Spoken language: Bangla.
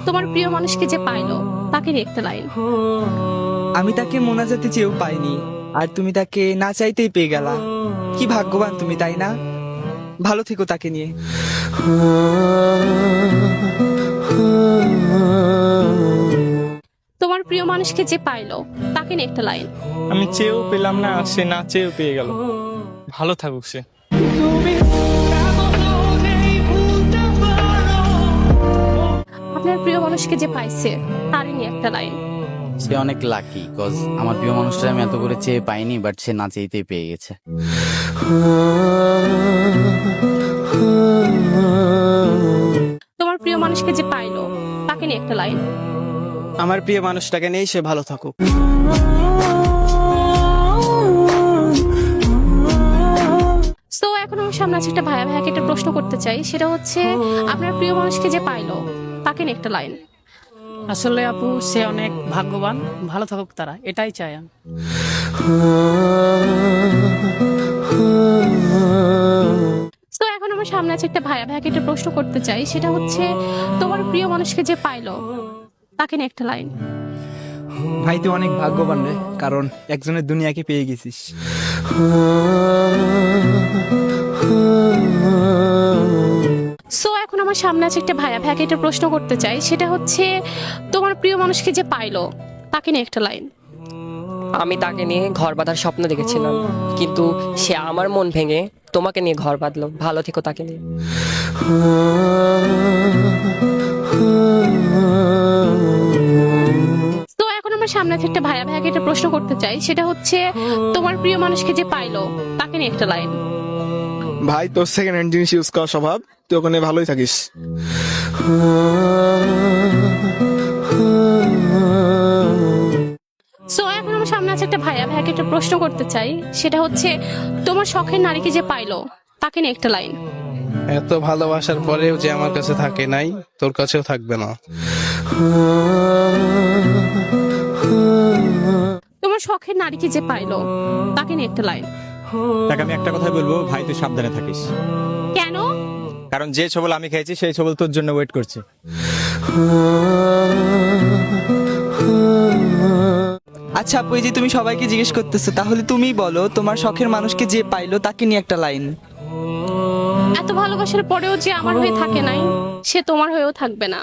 তোমার প্রিয় মানুষকে যে পাইলো তাকে নিয়ে একটা লাইন। আমি তাকে মোনাজাতে চেয়েও পাইনি, আর তুমি তাকে না চাইতেই পেয়ে গেলা। কি ভাগ্যবান তুমি, তাই না? ভালো থেকো তাকে নিয়ে। তোমার প্রিয় মানুষকে যে পাইলো তাকে নিয়ে একটা লাইন। আমি চেয়েও পেলাম না, সে না চেয়েও পেয়ে গেল। ভালো থাকুক সে। আপনার প্রিয় মানুষকে যে পাইছে তারই নিয়ে একটা লাইন। সে অনেক লাকি, কজ আমার প্রিয় মানুষটা আমি এত করে চেয়ে পাইনি, বাট সে না চেয়েতেই পেয়ে গেছে। তোমার প্রিয় মানুষকে যে পাইলো তাকে নিয়ে একটা লাইন। আমার প্রিয় মানুষটাকে নিয়েই সে ভালো থাকুক। তো এখন আমার সামনে আছে একটা ভাইয়া ভাইয়াকে একটা প্রশ্ন করতে চাই, সেটা হচ্ছে আপনার প্রিয় মানুষকে যে পাইলো তাকে নিয়ে একটা লাইন। আসলে আপু সে অনেক ভাগ্যবান, ভালো থাকুক তারা, এটাই চাই আমি। তো এখন আমার সামনে আছে একটা ভাইয়া ভাইয়াকে একটা প্রশ্ন করতে চাই, সেটা হচ্ছে তোমার প্রিয় মানুষকে যে পাইলো তাকে নিয়ে একটা লাইন। ভাই তুই অনেক ভাগ্যবান রে, কারণ একজনের দুনিয়াকে পেয়ে গেছিস। সো এখন আমার সামনে আছে একটা ভাইয়া ভাইয়াকে একটা প্রশ্ন করতে চাই, সেটা হচ্ছে তোমার প্রিয় মানুষকে যে পাইলো তাকে নিয়ে একটা লাইন। আমি তাকে নিয়ে ঘর বাঁধার স্বপ্ন দেখেছিলাম, কিন্তু সে আমার মন ভেঙে তোমাকে নিয়ে ঘর বাঁধলো। ভালো থেকো তাকে নিয়ে। তো এখন আমার সামনে আছে একটা ভাইয়া ভাইয়াকে একটা প্রশ্ন করতে চাই, সেটা হচ্ছে তোমার প্রিয় মানুষকে যে পাইলো তাকে নিয়ে একটা লাইন। ভাই তোর সেকেন্ড হ্যান্ড জিনিস ইউজ করার স্বভাব, তুই ওখানে ভালোই থাকিস। সো এখন আমার সামনে আছে একটা ভাইয়া ভাইয়াকে একটা প্রশ্ন করতে চাই, সেটা হচ্ছে তোমার শখের নারীকে যে পাইলো তাকে নিয়ে একটা লাইন। এত ভালোবাসার পরেও যে আমার কাছে থাকে নাই, তোর কাছেও থাকবে না। তোমার শখের নারীকে যে পাইলো তাকে নিয়ে একটা লাইন। তাকে আমি একটা কথাই বলবো, ভাই তুই সাবধানে থাকিস, কেন? কারণ যে ছবল আমি খেয়েছি সেই ছবল তোর জন্য ওয়েট করছে। আচ্ছা আপু, এই যে তুমি সবাইকে জিজ্ঞেস করতেছো, তাহলে তুমিই বলো তোমার শখের মানুষকে যে পাইলো তাকে নিয়ে একটা লাইন। এত ভালোবাসার পরেও যে আমার হয়ে থাকে নাই, সে তোমার হয়েও থাকবে না।